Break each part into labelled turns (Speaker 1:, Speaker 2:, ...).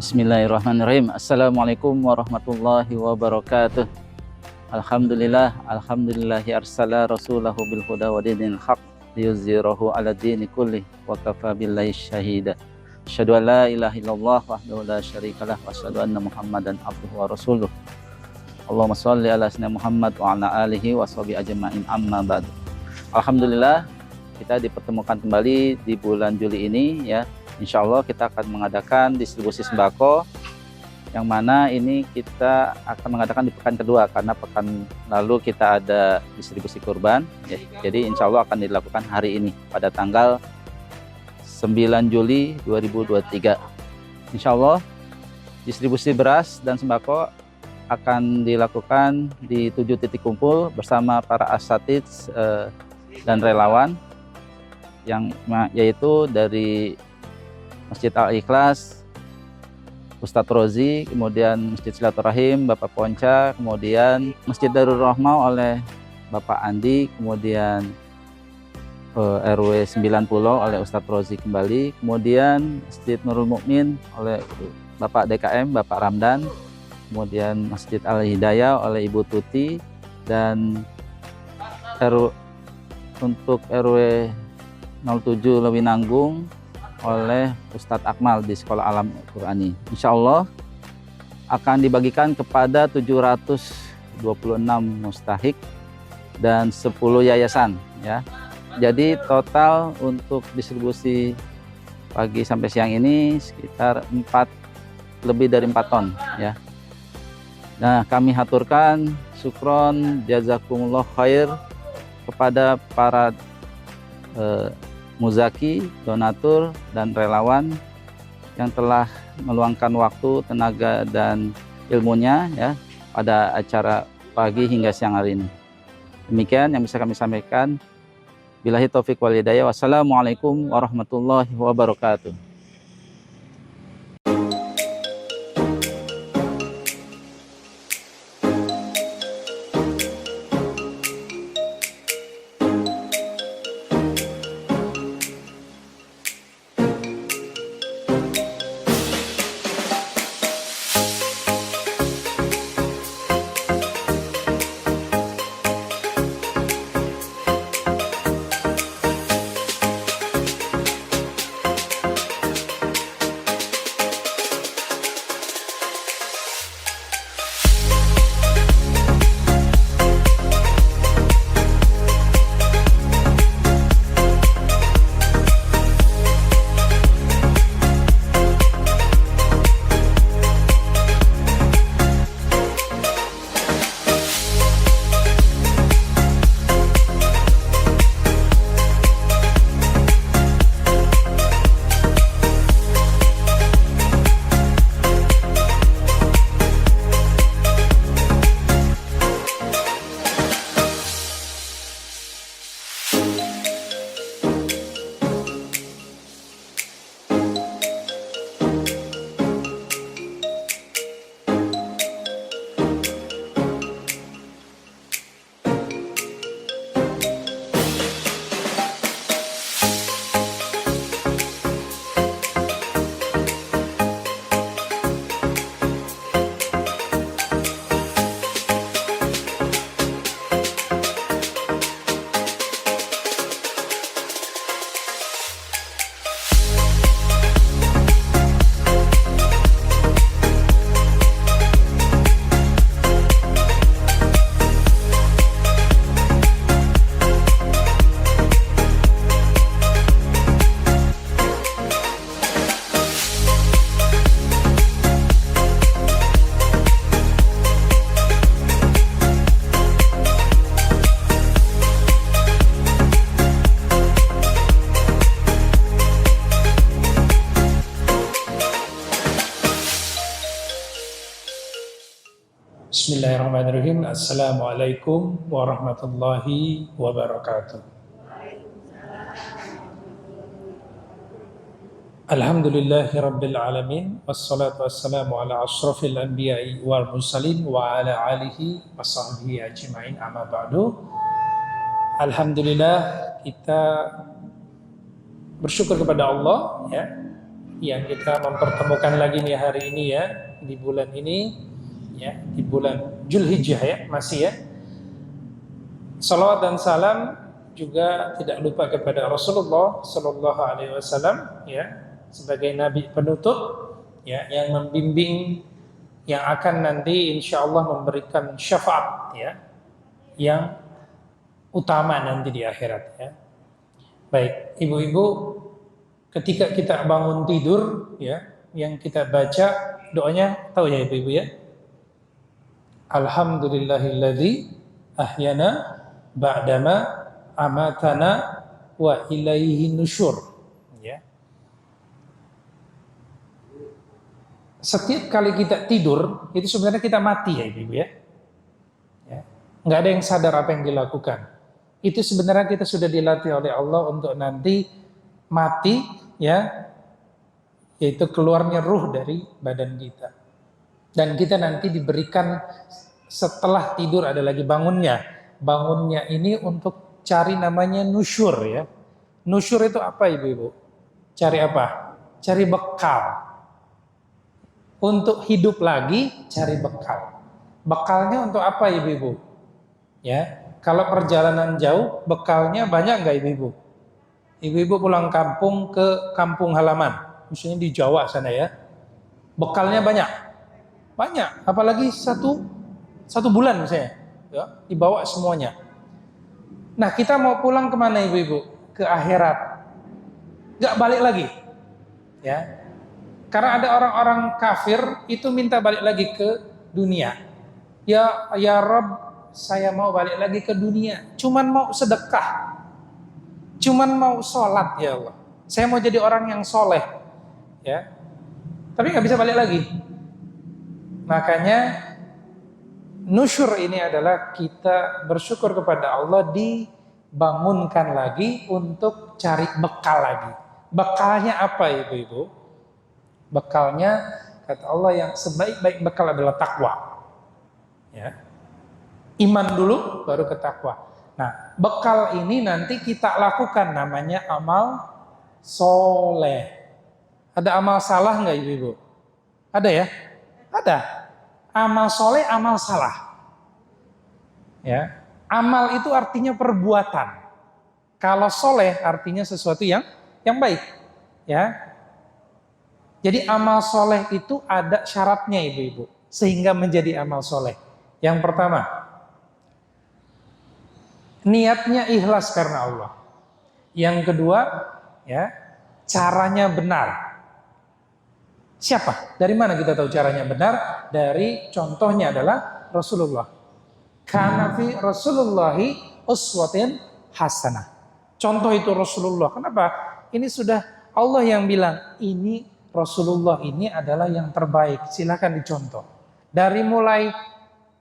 Speaker 1: Bismillahirrahmanirrahim. Assalamualaikum warahmatullahi wabarakatuh. Alhamdulillahi arsala rasulahu bil huda wa dinil haq liyuzhirahu ala dini kullih wa kafa billahi syahida. Asyhadu an la ilaha illallah wahdahu la syarikalah wa asyhadu anna Muhammadan abduhu wa rasuluh. Allahumma shalli ala sayyidina Muhammad wa ala alihi wa sahbihi ajma'in, amma ba'du. Alhamdulillah, kita dipertemukan kembali di bulan Juli ini ya. Insya Allah kita akan mengadakan distribusi sembako, yang mana ini kita akan mengadakan di pekan kedua karena pekan lalu kita ada distribusi kurban ya. Jadi insya Allah akan dilakukan hari ini pada tanggal 9 Juli 2023. Insya Allah distribusi beras dan sembako akan dilakukan di 7 titik kumpul bersama para asatidz dan relawan, yaitu dari Masjid Al-Ikhlas, Ustadz Rozi, kemudian Masjid Silaturahim, Bapak Ponca, kemudian Masjid Darul Rahmah oleh Bapak Andi, kemudian RW 90 oleh Ustadz Rozi kembali, kemudian Masjid Nurul Mukmin oleh Bapak DKM, Bapak Ramdan, kemudian Masjid Al-Hidayah oleh Ibu Tuti, dan untuk RW 07 Lewinanggung oleh Ustadz Akmal di Sekolah Alam Qurani. Insya Allah akan dibagikan kepada 726 mustahik dan 10 yayasan ya. Jadi total untuk distribusi pagi sampai siang ini sekitar lebih dari 4 ton ya. Nah, kami haturkan syukron jazakumullah khair kepada para muzaki, donatur, dan relawan yang telah meluangkan waktu, tenaga, dan ilmunya ya pada acara pagi hingga siang hari ini. Demikian yang bisa kami sampaikan. Billahi taufiq wal hidayah. Wassalamualaikum warahmatullahi wabarakatuh.
Speaker 2: Bismillahirrahmanirrahim. Assalamualaikum warahmatullahi wabarakatuh. Alhamdulillahi rabbil alamin, wassalatu wassalamu ala ashrafil anbiya'i wal mursalin wa ala alihi wa sahbihi ajma'in, amma ba'du. Alhamdulillah, kita bersyukur kepada Allah ya, yang kita mempertemukan lagi nih hari ini ya, di bulan ini ya, di bulan Zulhijjah ya, masih ya. Salawat dan salam juga tidak lupa kepada Rasulullah Sallallahu Alaihi Wasallam ya, sebagai nabi penutup ya, yang membimbing, yang akan nanti insya Allah memberikan syafaat ya, yang utama nanti di akhirat ya. Baik, ibu-ibu, ketika kita bangun tidur ya, yang kita baca doanya tahu ya ibu-ibu ya. Alhamdulillahilladzi ahyana ba'dama amatana wa ilaihi nusyur ya. Setiap kali kita tidur itu sebenarnya kita mati ya ibu ya. Nggak ada yang sadar apa yang dilakukan. Itu sebenarnya kita sudah dilatih oleh Allah untuk nanti mati ya, yaitu keluarnya ruh dari badan kita. Dan kita nanti diberikan setelah tidur ada lagi bangunnya. Bangunnya ini untuk cari namanya nusyur ya. Nusyur itu apa ibu-ibu? Cari apa? Cari bekal. Untuk hidup lagi cari bekal. Bekalnya untuk apa ibu-ibu? Ya, kalau perjalanan jauh bekalnya banyak nggak ibu-ibu? Ibu-ibu pulang kampung ke kampung halaman, misalnya di Jawa sana ya. Bekalnya banyak. Banyak, apalagi satu bulan misalnya. Ya, dibawa semuanya. Nah, kita mau pulang kemana ibu-ibu? Ke akhirat. Nggak balik lagi. Ya. Karena ada orang-orang kafir itu minta balik lagi ke dunia. Ya Rabb, saya mau balik lagi ke dunia. Cuman mau sedekah. Cuman mau sholat ya Allah. Saya mau jadi orang yang soleh. Ya. Tapi nggak bisa balik lagi. Makanya nusyur ini adalah kita bersyukur kepada Allah dibangunkan lagi untuk cari bekal lagi. Bekalnya apa ibu-ibu? Bekalnya kata Allah yang sebaik-baik bekal adalah takwa. Ya. Iman dulu baru ke takwa. Nah, bekal ini nanti kita lakukan namanya amal soleh. Ada amal salah nggak ibu-ibu? Ada ya? Ada. Amal soleh, amal salah. Ya, amal itu artinya perbuatan. Kalau soleh artinya sesuatu yang baik. Ya, jadi amal soleh itu ada syaratnya ibu-ibu, sehingga menjadi amal soleh. Yang pertama, niatnya ikhlas karena Allah. Yang kedua, ya, caranya benar. Siapa? Dari mana kita tahu caranya benar? Dari contohnya adalah Rasulullah. Kana fi Rasulullahi uswatin hasanah. Contoh itu Rasulullah. Kenapa? Ini sudah Allah yang bilang, ini Rasulullah ini adalah yang terbaik. Silakan dicontoh. Dari mulai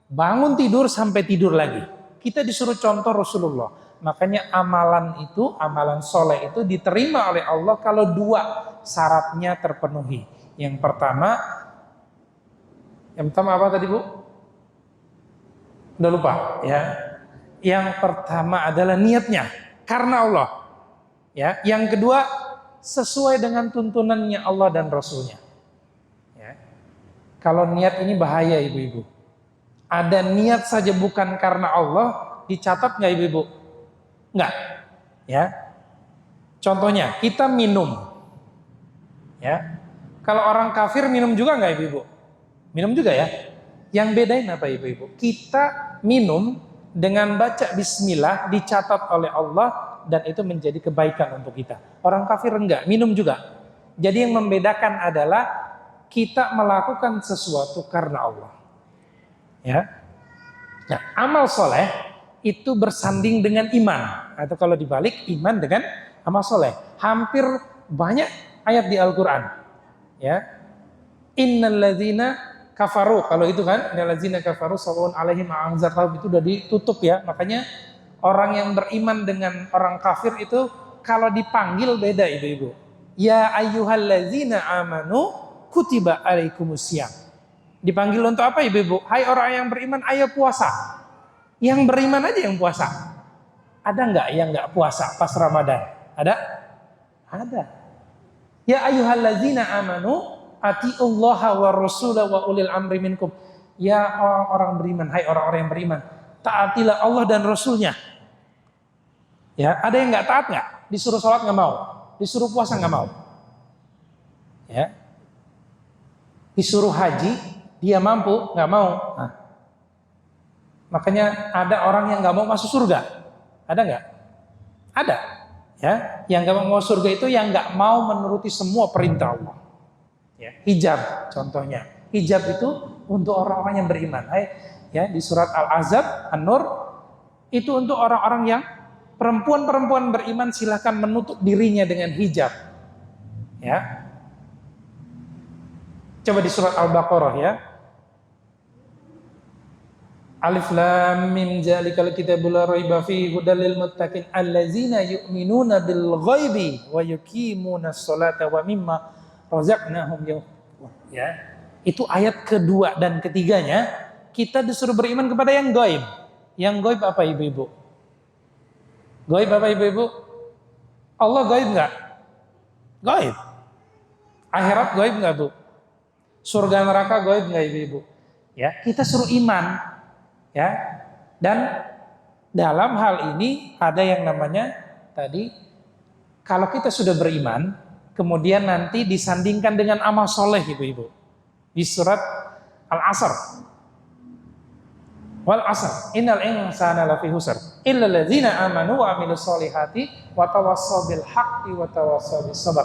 Speaker 2: bangun tidur sampai tidur lagi. Kita disuruh contoh Rasulullah. Makanya amalan itu, amalan soleh itu diterima oleh Allah kalau dua syaratnya terpenuhi. Yang pertama apa tadi Bu? Udah lupa ya. Yang pertama adalah niatnya karena Allah. Ya. Yang kedua sesuai dengan tuntunannya Allah dan Rasulnya. Ya. Kalau niat ini bahaya ibu-ibu. Ada niat saja bukan karena Allah, dicatat nggak ibu-ibu? Nggak. Ya. Contohnya kita minum. Ya. Kalau orang kafir minum juga nggak ibu-ibu? Minum juga ya. Yang bedain apa ibu-ibu? Kita minum dengan baca bismillah dicatat oleh Allah dan itu menjadi kebaikan untuk kita. Orang kafir enggak, minum juga. Jadi yang membedakan adalah kita melakukan sesuatu karena Allah. Ya. Nah, amal soleh itu bersanding dengan iman. Atau kalau dibalik, iman dengan amal soleh. Hampir banyak ayat di Al-Quran. Ya, innalladzina kafaru, kalau itu kan innalladzina kafaru sawun alaihim a'anzartahum, itu udah ditutup ya. Makanya orang yang beriman dengan orang kafir itu kalau dipanggil beda ibu-ibu. Ya ayyuhalladzina amanu kutiba alaikumusiyam. Dipanggil untuk apa ibu-ibu? Hai orang yang beriman, ayo puasa. Yang beriman aja yang puasa. Ada nggak yang nggak puasa pas Ramadan? Ada? Ada. Ya ayyuhallazina amanu atiullaha wa rasulah wa ulil amri minkum. Ya orang beriman, hai orang-orang yang beriman, taatilah Allah dan Rasulnya. Ya, ada yang nggak taat nggak? Disuruh sholat nggak mau, disuruh puasa nggak mau. Ya, disuruh haji dia mampu nggak mau. Nah, makanya ada orang yang nggak mau masuk surga, ada nggak? Ada. Ya, yang nggak mau masuk surga itu yang nggak mau menuruti semua perintah Allah. Ya, hijab contohnya. Hijab itu untuk orang-orang yang beriman. Ya, di surat Al-Ahzab, An-Nur itu untuk orang-orang yang perempuan-perempuan beriman silahkan menutup dirinya dengan hijab. Ya. Coba di surat Al-Baqarah ya. Alif lam mim zalikal kitabul la raiba fihi hudal lil muttaqin allazina yu'minuna bil ghaibi wa yuqimunas sholata wa mimma razaqnahum yunfiqun. Ya. Itu ayat kedua dan ketiganya kita disuruh beriman kepada yang gaib. Yang gaib apa ibu-ibu? Gaib apa ibu-ibu? Allah gaib enggak? Gaib. Akhirat gaib enggak, Bu? Surga neraka gaib enggak ibu-ibu? Ya, kita suruh iman. Ya. Dan dalam hal ini ada yang namanya tadi kalau kita sudah beriman, kemudian nanti disandingkan dengan amal soleh ibu-ibu. Di surat Al-Asr. Wal asr innal insana lafi husr illa alladzina amanu wa amilus solihati wa tawassaw bil haqqi wa tawassaw bis sabr.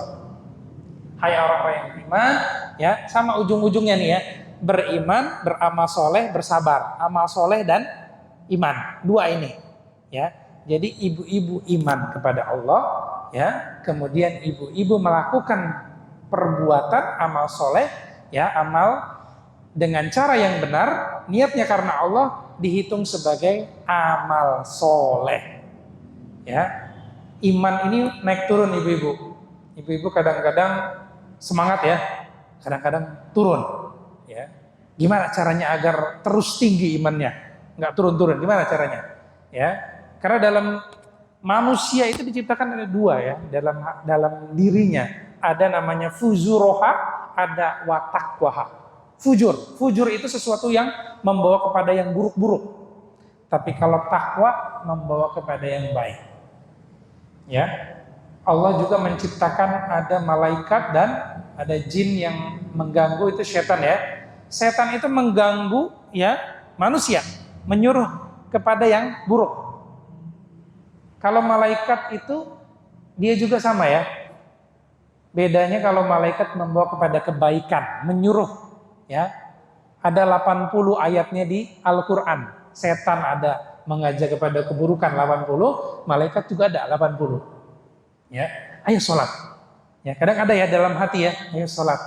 Speaker 2: Hai orang-orang yang beriman, ya, sama ujung-ujungnya nih ya. Beriman, beramal soleh, bersabar. Amal soleh dan iman. Dua ini. Ya. Jadi ibu-ibu iman kepada Allah, ya. Kemudian ibu-ibu melakukan perbuatan amal soleh, ya, amal dengan cara yang benar, niatnya karena Allah dihitung sebagai amal soleh. Ya, iman ini naik turun ibu-ibu. Ibu-ibu kadang-kadang semangat ya, kadang-kadang turun. Ya, gimana caranya agar terus tinggi imannya, nggak turun-turun? Gimana caranya? Ya, karena dalam manusia itu diciptakan ada dua ya, dalam dirinya ada namanya fuzuroha, ada watakwaha. Fujur itu sesuatu yang membawa kepada yang buruk-buruk. Tapi kalau takwa membawa kepada yang baik. Ya. Allah juga menciptakan ada malaikat dan ada jin yang mengganggu, itu setan ya. Setan itu mengganggu ya manusia, menyuruh kepada yang buruk. Kalau malaikat itu dia juga sama ya. Bedanya kalau malaikat membawa kepada kebaikan, menyuruh. Ya, ada 80 ayatnya di Al-Quran. Setan ada mengajak kepada keburukan 80, malaikat juga ada 80. Ya, ayo sholat. Ya, kadang ada ya dalam hati ya, ayo sholat,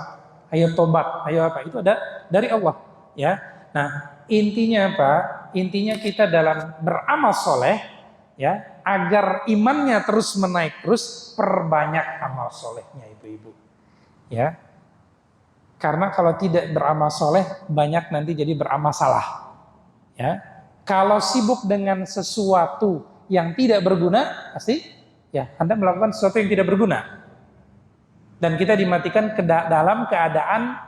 Speaker 2: ayo tobat, ayo apa, itu ada dari Allah. Ya, nah intinya apa? Intinya kita dalam beramal soleh, ya, agar imannya terus menaik terus, perbanyak amal solehnya ibu-ibu. Ya. Karena kalau tidak beramal soleh, banyak nanti jadi beramal salah. Ya, kalau sibuk dengan sesuatu yang tidak berguna, pasti ya Anda melakukan sesuatu yang tidak berguna. Dan kita dimatikan dalam keadaan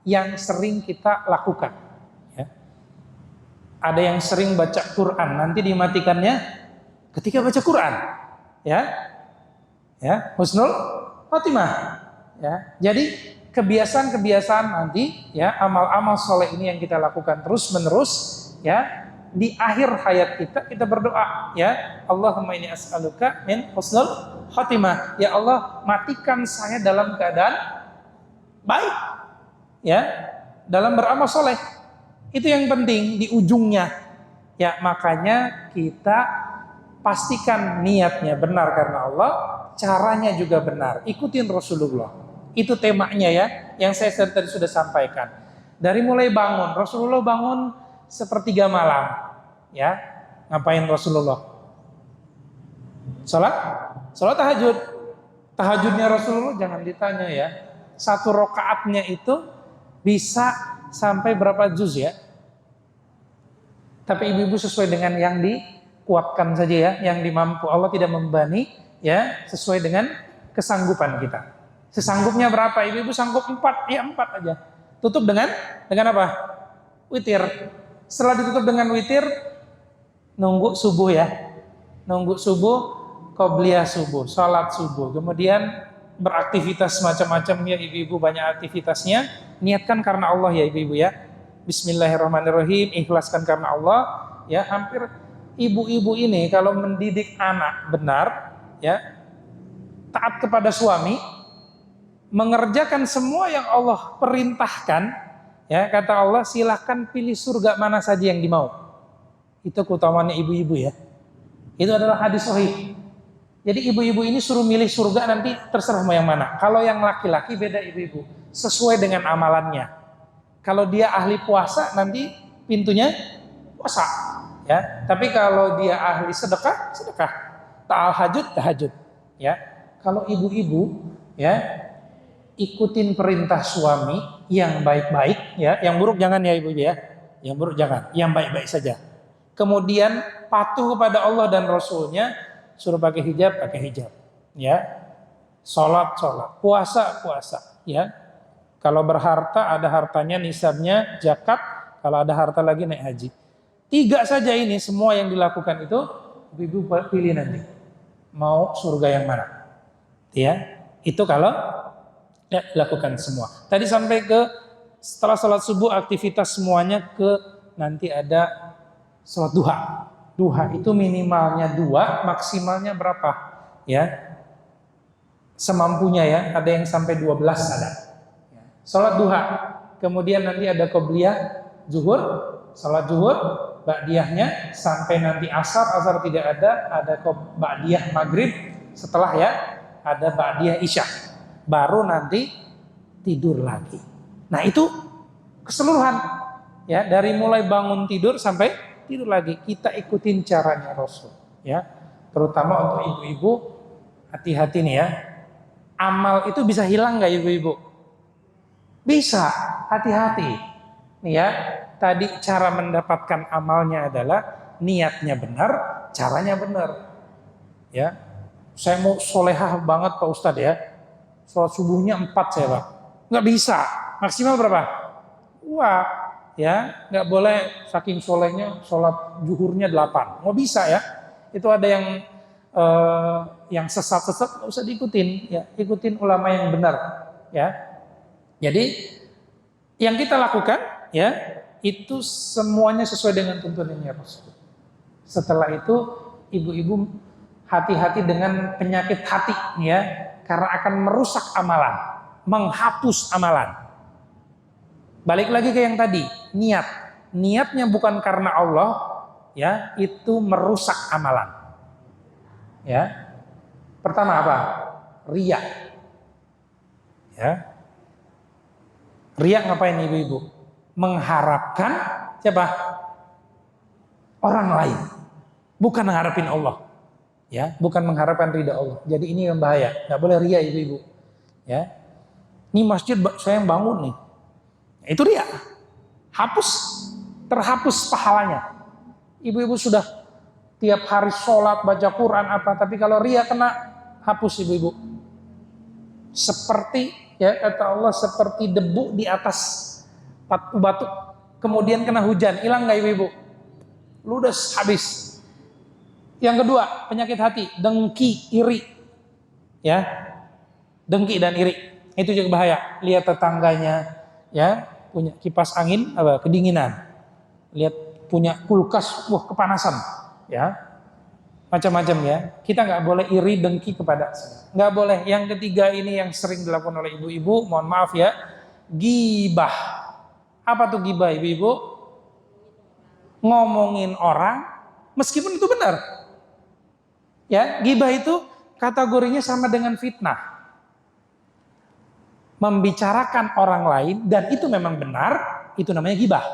Speaker 2: yang sering kita lakukan. Ya. Ada yang sering baca Quran, nanti dimatikannya ketika baca Quran. Ya, ya, husnul khotimah. Ya, jadi kebiasaan-kebiasaan nanti ya, amal-amal soleh ini yang kita lakukan terus menerus ya, di akhir hayat kita berdoa ya, Allahumma inni as'aluka min husnul khatimah, ya Allah matikan saya dalam keadaan baik ya, dalam beramal soleh. Itu yang penting di ujungnya ya. Makanya kita pastikan niatnya benar karena Allah, caranya juga benar, ikutin Rasulullah. Itu temanya ya, yang saya tadi sudah sampaikan. Dari mulai bangun, Rasulullah bangun sepertiga malam. Ya, ngapain Rasulullah? Salat tahajud. Tahajudnya Rasulullah jangan ditanya ya. 1 rakaatnya itu bisa sampai berapa juz ya? Tapi ibu-ibu sesuai dengan yang dikuatkan saja ya, yang dimampu. Allah tidak membebani ya, sesuai dengan kesanggupan kita. Sesanggupnya berapa? Ibu-ibu sanggup 4, ya 4 aja. Tutup dengan apa? Witir. Setelah ditutup dengan witir, nunggu subuh ya. Nunggu subuh, qobliyah subuh, sholat subuh. Kemudian beraktivitas macam-macam ya ibu-ibu, banyak aktivitasnya. Niatkan karena Allah ya ibu-ibu ya. Bismillahirrahmanirrahim, ikhlaskan karena Allah. Ya, hampir ibu-ibu ini kalau mendidik anak benar, ya, taat kepada suami, mengerjakan semua yang Allah perintahkan, ya, kata Allah, silahkan pilih surga mana saja yang dimau. Itu keutamaannya ibu-ibu ya. Itu adalah hadis sahih. Jadi ibu-ibu ini suruh milih surga, nanti terserah mau yang mana. Kalau yang laki-laki beda ibu-ibu, sesuai dengan amalannya. Kalau dia ahli puasa, nanti pintunya puasa, ya. Tapi kalau dia ahli sedekah, sedekah. Tahajud, tahajud, ya. Kalau ibu-ibu, ya, ikutin perintah suami yang baik-baik, ya. Yang buruk jangan ya ibu ya. Yang buruk jangan, yang baik-baik saja. Kemudian patuh kepada Allah dan Rasulnya, suruh pakai hijab, ya. Sholat, puasa, ya. Kalau berharta, ada hartanya, nisabnya, zakat. Kalau ada harta lagi, naik haji. 3 saja ini, semua yang dilakukan itu, ibu pilih nanti. Mau surga yang mana? Ya, itu kalau ya, lakukan semua. Tadi sampai ke setelah sholat subuh, aktivitas semuanya ke nanti ada sholat duha. Duha itu minimalnya 2, maksimalnya berapa? Ya, semampunya ya. Ada yang sampai 12 ada. Sholat duha, kemudian nanti ada qobliyah zuhur, sholat zuhur, ba'diyahnya sampai nanti asar tidak ada ba'diyah maghrib, setelah ya ada ba'diyah isya, baru nanti tidur lagi. Nah itu keseluruhan ya, dari mulai bangun tidur sampai tidur lagi, kita ikutin caranya Rasul ya. Terutama untuk ibu-ibu, hati-hati nih ya, amal itu bisa hilang nggak ibu-ibu? Bisa, hati-hati. Nih ya, tadi cara mendapatkan amalnya adalah niatnya benar, caranya benar. Ya, saya mau solehah banget Pak Ustadz ya. Sholat subuhnya 4 saya Pak. Nggak bisa, maksimal berapa? Wah, ya, nggak boleh saking solehnya sholat zuhurnya 8. Nggak bisa ya. Itu ada yang sesat-sesat, nggak usah diikutin. Ya, ikutin ulama yang benar. Ya. Jadi yang kita lakukan ya itu semuanya sesuai dengan tuntunannya Rasul. Setelah itu ibu-ibu hati-hati dengan penyakit hati ya, karena akan merusak amalan, menghapus amalan. Balik lagi ke yang tadi, niat. Niatnya bukan karena Allah ya, itu merusak amalan. Ya. Pertama apa? Riya. Ya. Riya ngapain ibu-ibu? Mengharapkan siapa? Orang lain. Bukan mengharapin Allah. Ya, bukan mengharapkan ridha Allah. Jadi ini yang bahaya. Nggak boleh riya ibu-ibu. Ya. Ini masjid saya yang bangun nih. Itu riya. Terhapus pahalanya. Ibu-ibu sudah tiap hari sholat, baca Quran apa, tapi kalau riya kena, hapus ibu-ibu. Seperti ya kata Allah, seperti debu di atas batu, kemudian kena hujan, hilang nggak ibu-ibu? Ludes, habis. Yang kedua, penyakit hati, dengki, iri. Ya, dengki dan iri, itu juga bahaya. Lihat tetangganya, ya punya kipas angin, kedinginan. Lihat punya kulkas, wah kepanasan, ya macam-macam ya. Kita nggak boleh iri, dengki kepada nggak boleh. Yang ketiga ini yang sering dilakukan oleh ibu-ibu, mohon maaf ya, ghibah. Apa tuh ghibah ibu-ibu? Ngomongin orang meskipun itu benar. Ya, ghibah itu kategorinya sama dengan fitnah. Membicarakan orang lain dan itu memang benar, itu namanya ghibah.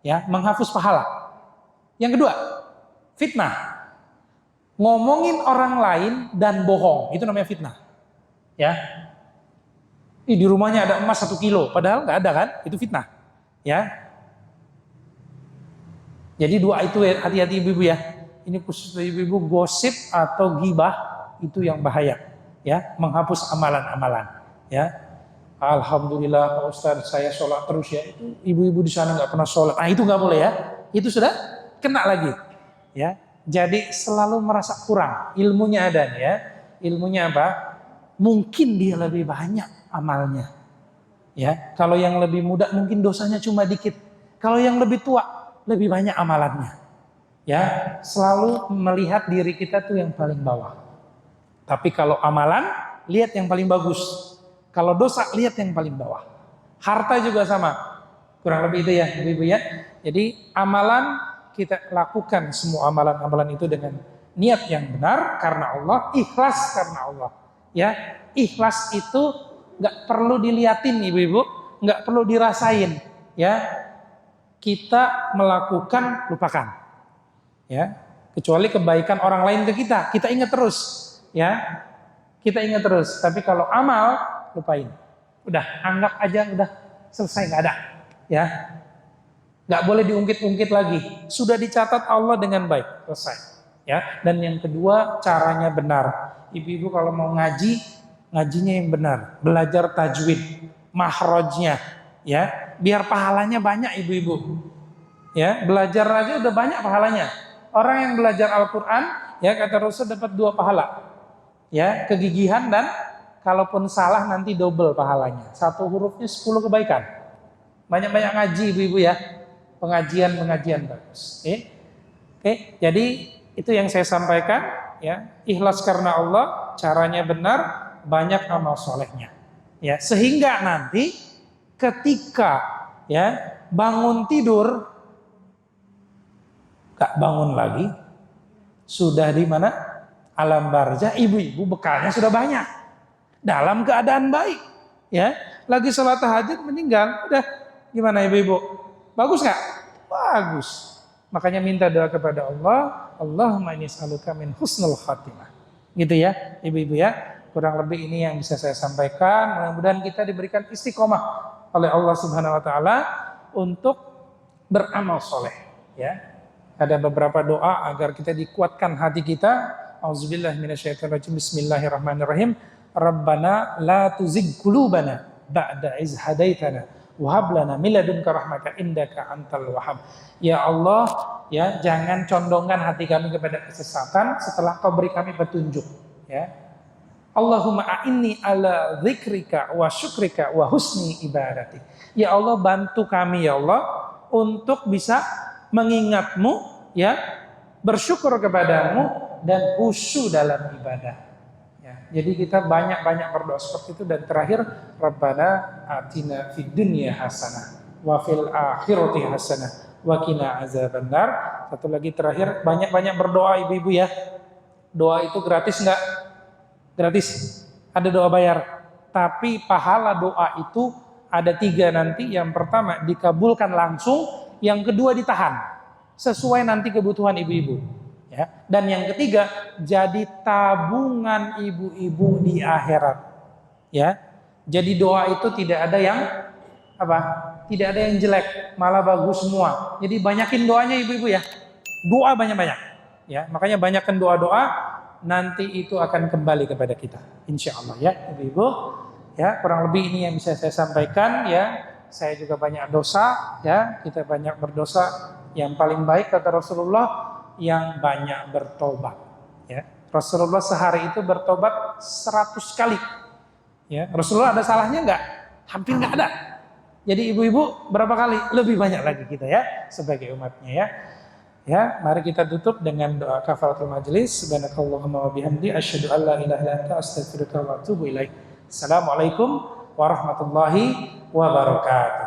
Speaker 2: Ya, menghapus pahala. Yang kedua, fitnah. Ngomongin orang lain dan bohong, itu namanya fitnah. Ya. Di rumahnya ada emas 1 kilo, padahal nggak ada kan? Itu fitnah. Ya. Jadi 2 itu hati-hati ibu-ibu ya. Ini khusus ibu-ibu, gosip atau ghibah itu yang bahaya. Ya, menghapus amalan-amalan. Ya, alhamdulillah Pak Ustadz saya sholat terus ya. Itu ibu-ibu di sana nggak pernah sholat. Nah itu nggak boleh ya. Itu sudah kena lagi. Ya, jadi selalu merasa kurang. Ilmunya ada nih ya. Ilmunya apa? Mungkin dia lebih banyak amalnya. Ya, kalau yang lebih muda mungkin dosanya cuma dikit. Kalau yang lebih tua lebih banyak amalannya. Ya, selalu melihat diri kita tuh yang paling bawah. Tapi kalau amalan, lihat yang paling bagus. Kalau dosa, lihat yang paling bawah. Harta juga sama. Kurang lebih itu ya, ibu-ibu ya. Jadi amalan, kita lakukan semua amalan-amalan itu dengan niat yang benar karena Allah, ikhlas karena Allah. Ya, ikhlas itu nggak perlu diliatin ibu-ibu, nggak perlu dirasain. Ya, kita melakukan, lupakan. Ya, kecuali kebaikan orang lain ke kita ingat terus. Ya, kita ingat terus. Tapi kalau amal, lupain. Udah, anggap aja udah selesai, nggak ada. Ya, nggak boleh diungkit-ungkit lagi. Sudah dicatat Allah dengan baik, selesai. Ya, dan yang kedua caranya benar. Ibu-ibu kalau mau ngaji, ngajinya yang benar. Belajar tajwid, mahrojnya, ya, biar pahalanya banyak ibu-ibu. Ya, belajar aja udah banyak pahalanya. Orang yang belajar Al-Quran, ya kata Rasul dapat 2 pahala. Ya, kegigihan dan kalaupun salah nanti double pahalanya. 1 hurufnya 10 kebaikan. Banyak-banyak ngaji ibu-ibu ya. Pengajian bagus. Oke. Jadi itu yang saya sampaikan ya. Ikhlas karena Allah, caranya benar, banyak amal solehnya. Ya, sehingga nanti ketika ya bangun tidur gak bangun lagi, sudah di mana? Alam barzah, ibu-ibu bekalnya sudah banyak. Dalam keadaan baik. Ya, lagi sholat tahajud meninggal, udah gimana ibu-ibu? Bagus nggak? Bagus. Makanya minta doa kepada Allah, Allahumma inni as'aluka min husnul khatimah. Gitu ya, ibu-ibu ya. Kurang lebih ini yang bisa saya sampaikan. Mudah-mudahan kita diberikan istiqomah oleh Allah Subhanahu wa taala untuk beramal soleh, ya. Ada beberapa doa agar kita dikuatkan hati kita. Auzubillahi minasyaitonirrajim. Bismillahirrahmanirrahim. Rabbana la tuzigh qulubana ba'da iz hadaitana wa hab lana min ladunka rahmatan innaka antal wahhab. Ya Allah, ya jangan condongkan hati kami kepada kesesatan setelah Kau beri kami petunjuk, ya. Allahumma a'inni ala dzikrika wa syukrika wa husni ibadati. Ya Allah, bantu kami ya Allah untuk bisa mengingat-Mu, ya, bersyukur kepadamu dan khusyuk dalam ibadah. Ya, jadi kita banyak-banyak berdoa seperti itu. Dan terakhir, Rabbana atina fid dunya hasanah wa fil akhirati hasanah wa qina azabannar. Satu lagi terakhir, banyak-banyak berdoa ibu-ibu ya. Doa itu gratis enggak? Gratis. Ada doa bayar. Tapi pahala doa itu ada 3 nanti. Yang pertama dikabulkan langsung, yang kedua ditahan sesuai nanti kebutuhan ibu-ibu, ya. Dan yang ketiga jadi tabungan ibu-ibu di akhirat, ya. Jadi doa itu tidak ada yang apa? Tidak ada yang jelek, malah bagus semua. Jadi banyakin doanya ibu-ibu ya. Doa banyak-banyak, ya. Makanya banyakkan doa-doa, nanti itu akan kembali kepada kita, insya Allah ya ibu-ibu. Ya, kurang lebih ini yang bisa saya sampaikan ya. Saya juga banyak dosa, ya. Kita banyak berdosa. Yang paling baik kata Rasulullah yang banyak bertobat, ya. Rasulullah sehari itu bertobat 100 kali, ya. Rasulullah ada salahnya enggak? Hampir enggak ada. Jadi ibu-ibu berapa kali? Lebih banyak lagi kita ya sebagai umatnya ya. Ya, mari kita tutup dengan doa kafaratul majelis. Subhanakallahumma wa bihamdi asyhadu an la ilaha illa anta astaghfiruka wa atubu ilaik. Assalamualaikum warahmatullahi wabarakatuh.